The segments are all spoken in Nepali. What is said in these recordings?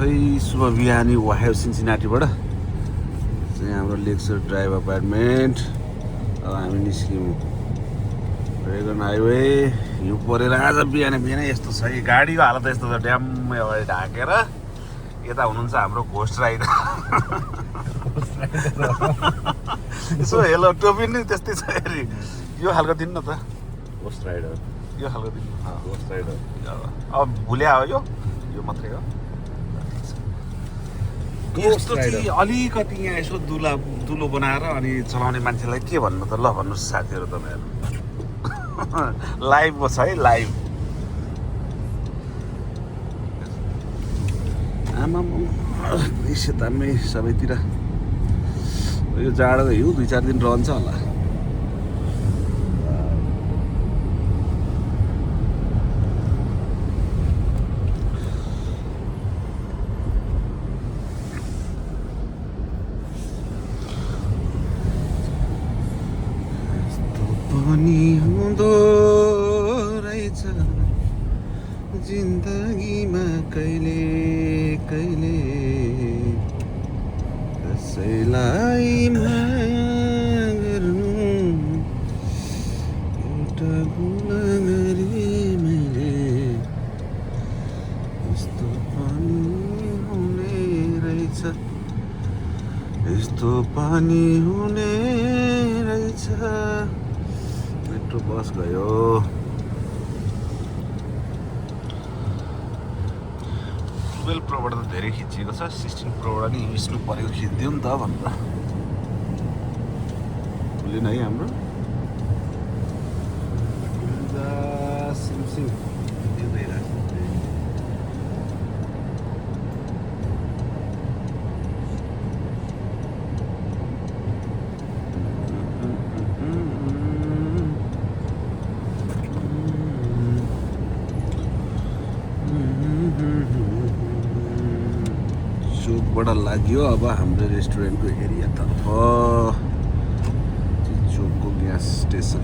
है शुभ बिहानी वाहेव सिन्सिनाटीबाट चाहिँ हाम्रो लेक्चर ड्राइभ अपार्टमेन्ट। अब हामी निस्क्यौँ रेगन हाइवे। हिउँ परेर आज बिहान यस्तो छ कि गाडीको हालत यस्तो छ, ड्याम्मै अगाडि ढाकेर। यता हुनुहुन्छ हाम्रो घोस्ट राइडर यसो हेलो टोपी नि त्यस्तै छ हेरी। यो खालको दिनु न त घोस्ट राइडर, यो खालको दिनु। घोस्ट राइडर अब भुल्या हो यो मात्रै हो। यस्तो चाहिँ अलिकति यहाँ यसो दुलो बनाएर अनि चलाउने मान्छेलाई के भन्नु त? ल भन्नुहोस् साथीहरू तपाईँहरू लाइभ छ है, लाइभ। आमा सेतामै सबैतिर यो जाडो हिउँ 2-4 दिन रहन्छ होला। पनि हुँदो रहेछ जिन्दगीमा कहिले कहिले, कसैलाई माग्नु एउटा गुना गरे मैले। यस्तो पनि हुने रहेछ, यस्तो पनि हुने रहेछ। मेट्रो बस गयो। 12 प्रोबाट त धेरै खिचिएको छ, 16 प्रोबाट नि विष्णु परेको खिच्दियो नि त भनेर। खुलेन है हाम्रो सिमसिम चोकबाट लाग्यो अब हाम्रो रेस्टुरेन्टको एरियातर्फ। चोकको ग्यास स्टेसन।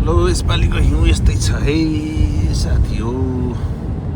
लो यसपालिको हिउँ यस्तै छ है साथी हो।